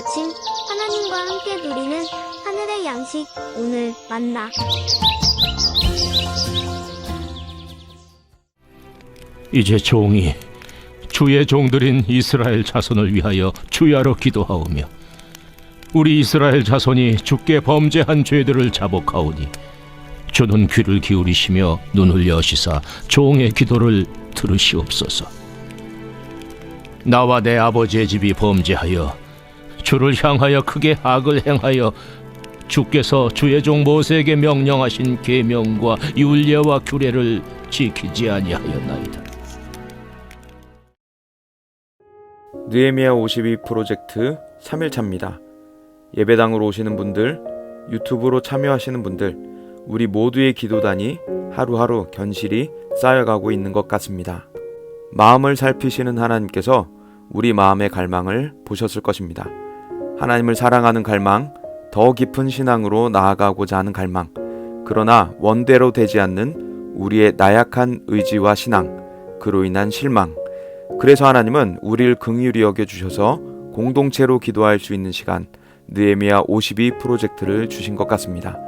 아침 하나님과 함께 누리는 하늘의 양식 오늘 만나. 이제 종이 주의 종들인 이스라엘 자손을 위하여 주야로 기도하오며 우리 이스라엘 자손이 주께 범죄한 죄들을 자복하오니 주는 귀를 기울이시며 눈을 여시사 종의 기도를 들으시옵소서. 나와 내 아버지의 집이 범죄하여 주를 향하여 크게 악을 행하여 주께서 주의 종 모세에게 명령하신 계명과 율례와 규례를 지키지 아니하였나이다. 느헤미야 52 프로젝트 3일차입니다. 예배당으로 오시는 분들, 유튜브로 참여하시는 분들, 우리 모두의 기도단이 하루하루 견실히 쌓여가고 있는 것 같습니다. 마음을 살피시는 하나님께서 우리 마음의 갈망을 보셨을 것입니다. 하나님을 사랑하는 갈망, 더 깊은 신앙으로 나아가고자 하는 갈망, 그러나 원대로 되지 않는 우리의 나약한 의지와 신앙, 그로 인한 실망. 그래서 하나님은 우리를 긍휼히 여겨주셔서 공동체로 기도할 수 있는 시간, 느헤미야 52 프로젝트를 주신 것 같습니다.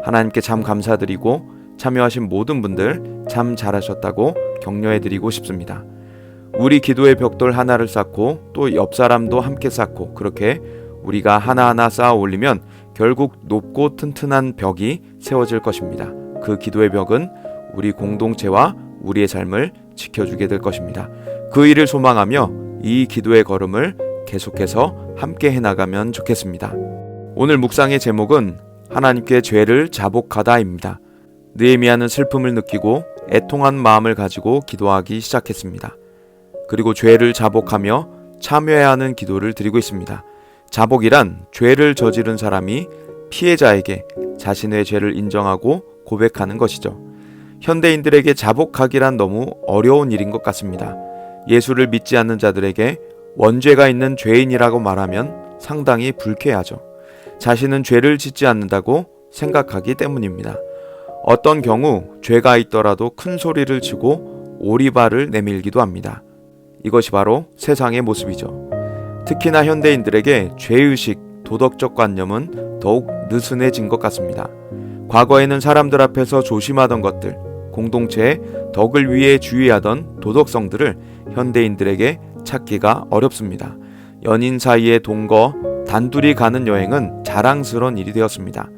하나님께 참 감사드리고 참여하신 모든 분들 참 잘하셨다고 격려해드리고 싶습니다. 우리 기도의 벽돌 하나를 쌓고 또 옆 사람도 함께 쌓고 그렇게 우리가 하나하나 쌓아 올리면 결국 높고 튼튼한 벽이 세워질 것입니다. 그 기도의 벽은 우리 공동체와 우리의 삶을 지켜주게 될 것입니다. 그 일을 소망하며 이 기도의 걸음을 계속해서 함께 해나가면 좋겠습니다. 오늘 묵상의 제목은 하나님께 죄를 자복하다입니다. 느헤미야는 슬픔을 느끼고 애통한 마음을 가지고 기도하기 시작했습니다. 그리고 죄를 자복하며 참여해야 하는 기도를 드리고 있습니다. 자복이란 죄를 저지른 사람이 피해자에게 자신의 죄를 인정하고 고백하는 것이죠. 현대인들에게 자복하기란 너무 어려운 일인 것 같습니다. 예수를 믿지 않는 자들에게 원죄가 있는 죄인이라고 말하면 상당히 불쾌하죠. 자신은 죄를 짓지 않는다고 생각하기 때문입니다. 어떤 경우 죄가 있더라도 큰 소리를 치고 오리발을 내밀기도 합니다. 이것이 바로 세상의 모습이죠. 특히나 현대인들에게 죄의식, 도덕적 관념은 더욱 느슨해진 것 같습니다. 과거에는 사람들 앞에서 조심하던 것들, 공동체의 덕을 위해 주의하던 도덕성들을 현대인들에게 찾기가 어렵습니다. 연인 사이의 동거, 단둘이 가는 여행은 자랑스러운 일이 되었습니다.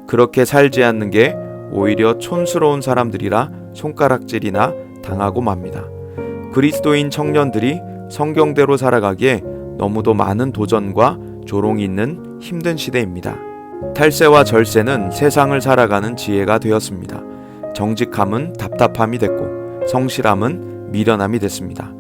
그렇게 살지 않는 게 오히려 촌스러운 사람들이라 손가락질이나 당하고 맙니다. 그리스도인 청년들이 성경대로 살아가기에 너무도 많은 도전과 조롱이 있는 힘든 시대입니다. 탈세와 절세는 세상을 살아가는 지혜가 되었습니다. 정직함은 답답함이 됐고 성실함은 미련함이 됐습니다.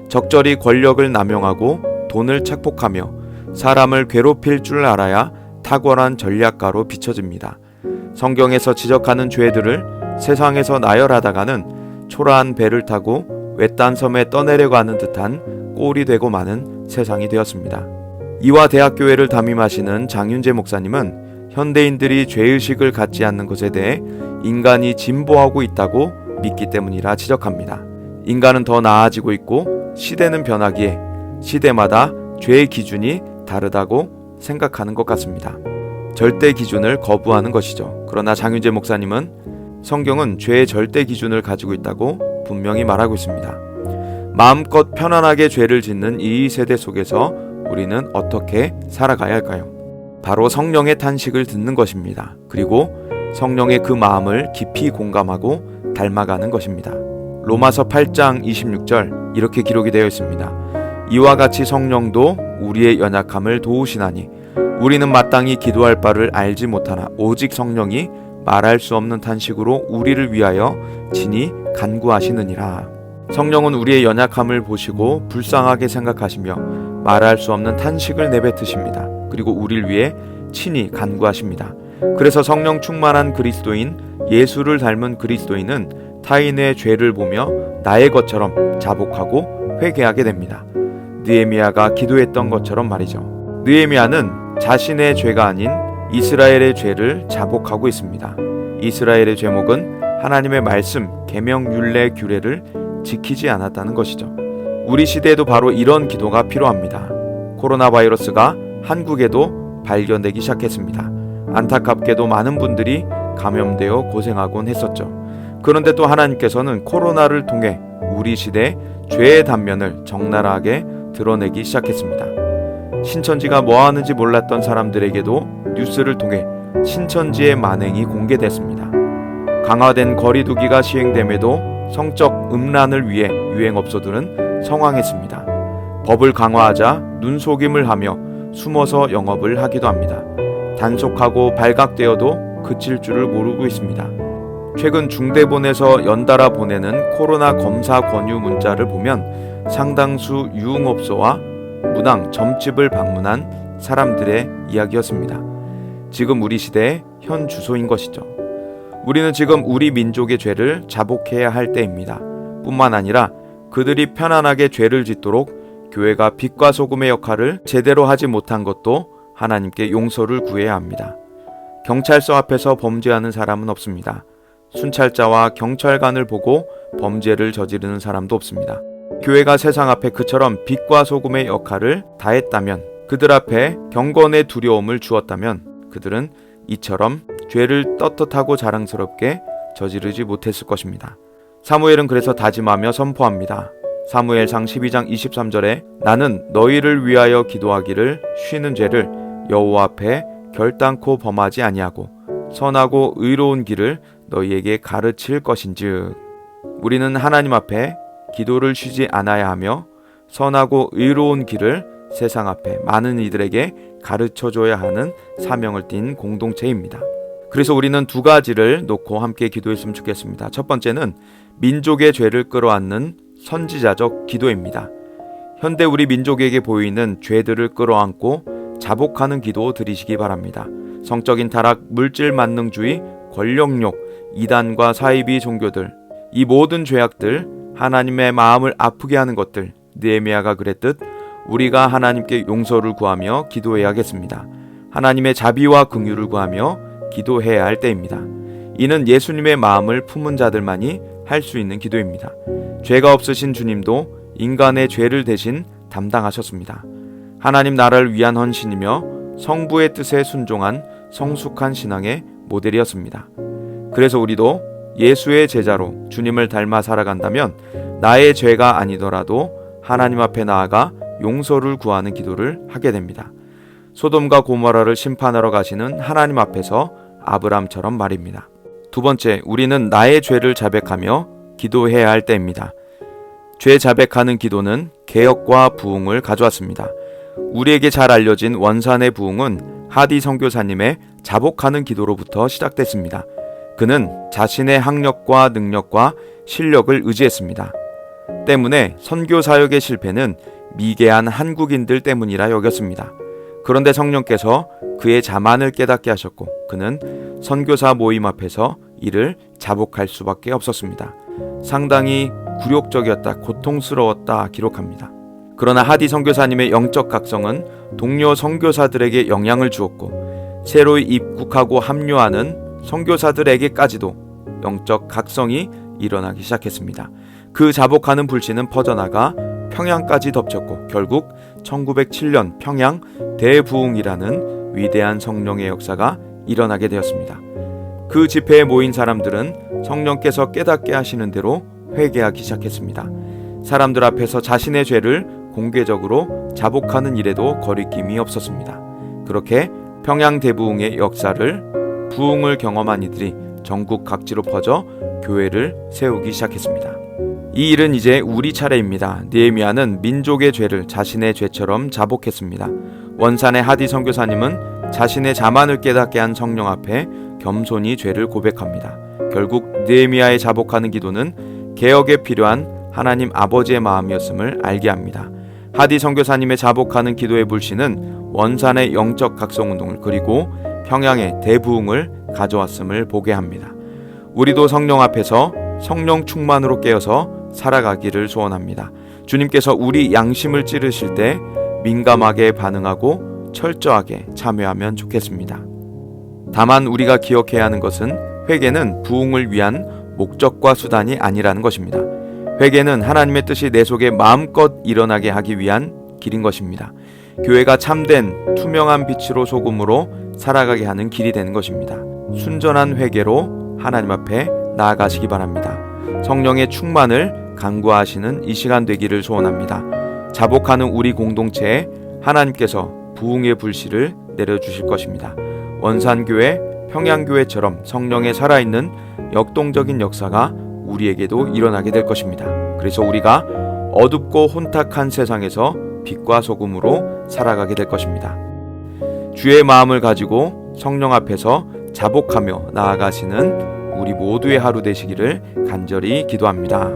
적절히 권력을 남용하고 돈을 착복하며 사람을 괴롭힐 줄 알아야 탁월한 전략가로 비춰집니다. 성경에서 지적하는 죄들을 세상에서 나열하다가는 초라한 배를 타고 외딴 섬에 떠내려가는 듯한 꼴이 되고 마는 세상이 되었습니다. 이화 대학교회를 담임하시는 장윤재 목사님은 현대인들이 죄의식을 갖지 않는 것에 대해 인간이 진보하고 있다고 믿기 때문이라 지적합니다. 인간은 더 나아지고 있고 시대는 변하기에 시대마다 죄의 기준이 다르다고 생각하는 것 같습니다. 절대 기준을 거부하는 것이죠. 그러나 장윤재 목사님은 성경은 죄의 절대 기준을 가지고 있다고 분명히 말하고 있습니다. 마음껏 편안하게 죄를 짓는 이 세대 속에서 우리는 어떻게 살아가야 할까요? 바로 성령의 탄식을 듣는 것입니다. 그리고 성령의 그 마음을 깊이 공감하고 닮아가는 것입니다. 로마서 8장 26절 이렇게 기록이 되어 있습니다. 이와 같이 성령도 우리의 연약함을 도우시나니 우리는 마땅히 기도할 바를 알지 못하나 오직 성령이 말할 수 없는 탄식으로 우리를 위하여 친히 간구하시느니라. 성령은 우리의 연약함을 보시고 불쌍하게 생각하시며 말할 수 없는 탄식을 내뱉으십니다. 그리고 우리를 위해 친히 간구하십니다. 그래서 성령 충만한 그리스도인, 예수를 닮은 그리스도인은 타인의 죄를 보며 나의 것처럼 자복하고 회개하게 됩니다. 느헤미야가 기도했던 것처럼 말이죠. 느헤미야는 자신의 죄가 아닌 이스라엘의 죄를 자복하고 있습니다. 이스라엘의 죄목은 하나님의 말씀, 계명, 율례, 규례를 지키지 않았다는 것이죠. 우리 시대에도 바로 이런 기도가 필요합니다. 코로나 바이러스가 한국에도 발견되기 시작했습니다. 안타깝게도 많은 분들이 감염되어 고생하곤 했었죠. 그런데 또 하나님께서는 코로나를 통해 우리 시대 죄의 단면을 적나라하게 드러내기 시작했습니다. 신천지가 뭐 하는지 몰랐던 사람들에게도 뉴스를 통해 신천지의 만행이 공개됐습니다. 강화된 거리두기가 시행됨에도 성적 음란을 위해 유행업소들은 성황했습니다. 법을 강화하자 눈속임을 하며 숨어서 영업을 하기도 합니다. 단속하고 발각되어도 그칠 줄을 모르고 있습니다. 최근 중대본에서 연달아 보내는 코로나 검사 권유 문자를 보면 상당수 유흥업소와 문항, 점집을 방문한 사람들의 이야기였습니다. 지금 우리 시대의 현 주소인 것이죠. 우리는 지금 우리 민족의 죄를 자복해야 할 때입니다. 뿐만 아니라 그들이 편안하게 죄를 짓도록 교회가 빛과 소금의 역할을 제대로 하지 못한 것도 하나님께 용서를 구해야 합니다. 경찰서 앞에서 범죄하는 사람은 없습니다. 순찰자와 경찰관을 보고 범죄를 저지르는 사람도 없습니다. 교회가 세상 앞에 그처럼 빛과 소금의 역할을 다했다면, 그들 앞에 경건의 두려움을 주었다면 그들은 이처럼 죄를 떳떳하고 자랑스럽게 저지르지 못했을 것입니다. 사무엘은 그래서 다짐하며 선포합니다. 사무엘상 12장 23절에 나는 너희를 위하여 기도하기를 쉬는 죄를 여호와 앞에 결단코 범하지 아니하고 선하고 의로운 길을 너희에게 가르칠 것인즉, 우리는 하나님 앞에 기도를 쉬지 않아야 하며 선하고 의로운 길을 세상 앞에 많은 이들에게 가르쳐줘야 하는 사명을 띤 공동체입니다. 그래서 우리는 두 가지를 놓고 함께 기도했으면 좋겠습니다. 첫 번째는 민족의 죄를 끌어안는 선지자적 기도입니다. 현대 우리 민족에게 보이는 죄들을 끌어안고 자복하는 기도 드리시기 바랍니다. 성적인 타락, 물질 만능주의, 권력욕, 이단과 사이비 종교들, 이 모든 죄악들, 하나님의 마음을 아프게 하는 것들, 느헤미야가 그랬듯 우리가 하나님께 용서를 구하며 기도해야겠습니다. 하나님의 자비와 긍휼을 구하며 기도해야 할 때입니다. 이는 예수님의 마음을 품은 자들만이 할 수 있는 기도입니다. 죄가 없으신 주님도 인간의 죄를 대신 담당하셨습니다. 하나님 나라를 위한 헌신이며 성부의 뜻에 순종한 성숙한 신앙의 모델이었습니다. 그래서 우리도 예수의 제자로 주님을 닮아 살아간다면 나의 죄가 아니더라도 하나님 앞에 나아가 용서를 구하는 기도를 하게 됩니다. 소돔과 고모라를 심판하러 가시는 하나님 앞에서 아브람처럼 말입니다. 두 번째, 우리는 나의 죄를 자백하며 기도해야 할 때입니다. 죄 자백하는 기도는 개혁과 부흥을 가져왔습니다. 우리에게 잘 알려진 원산의 부흥은 하디 선교사님의 자복하는 기도로부터 시작됐습니다. 그는 자신의 학력과 능력과 실력을 의지했습니다. 때문에 선교 사역의 실패는 미개한 한국인들 때문이라 여겼습니다. 그런데 성령께서 그의 자만을 깨닫게 하셨고 그는 선교사 모임 앞에서 이를 자복할 수밖에 없었습니다. 상당히 굴욕적이었다, 고통스러웠다 기록합니다. 그러나 하디 선교사님의 영적 각성은 동료 선교사들에게 영향을 주었고 새로 입국하고 합류하는 선교사들에게까지도 영적 각성이 일어나기 시작했습니다. 그 자복하는 불씨는 퍼져나가 평양까지 덮쳤고 결국 1907년 평양 대부흥이라는 위대한 성령의 역사가 일어나게 되었습니다. 그 집회에 모인 사람들은 성령께서 깨닫게 하시는 대로 회개하기 시작했습니다. 사람들 앞에서 자신의 죄를 공개적으로 자복하는 일에도 거리낌이 없었습니다. 그렇게 평양 대부흥의 역사를 부흥을 경험한 이들이 전국 각지로 퍼져 교회를 세우기 시작했습니다. 이 일은 이제 우리 차례입니다. 느헤미야는 민족의 죄를 자신의 죄처럼 자복했습니다. 원산의 하디 선교사님은 자신의 자만을 깨닫게 한 성령 앞에 겸손히 죄를 고백합니다. 결국 느헤미야의 자복하는 기도는 개혁에 필요한 하나님 아버지의 마음이었음을 알게 합니다. 하디 선교사님의 자복하는 기도의 불씨는 원산의 영적 각성운동을 그리고 평양의 대부흥을 가져왔음을 보게 합니다. 우리도 성령 앞에서 성령 충만으로 깨어서 살아가기를 소원합니다. 주님께서 우리 양심을 찌르실 때 민감하게 반응하고 철저하게 참여하면 좋겠습니다. 다만 우리가 기억해야 하는 것은 회개는 부흥을 위한 목적과 수단이 아니라는 것입니다. 회개는 하나님의 뜻이 내 속에 마음껏 일어나게 하기 위한 길인 것입니다. 교회가 참된 투명한 빛으로 소금으로 살아가게 하는 길이 되는 것입니다. 순전한 회개로 하나님 앞에 나아가시기 바랍니다. 성령의 충만을 간구하시는 이 시간 되기를 소원합니다. 자복하는 우리 공동체에 하나님께서 부흥의 불씨를 내려주실 것입니다. 원산교회, 평양교회처럼 성령의 살아있는 역동적인 역사가 우리에게도 일어나게 될 것입니다. 그래서 우리가 어둡고 혼탁한 세상에서 빛과 소금으로 살아가게 될 것입니다. 주의 마음을 가지고 성령 앞에서 자복하며 나아가시는 우리 모두의 하루 되시기를 간절히 기도합니다.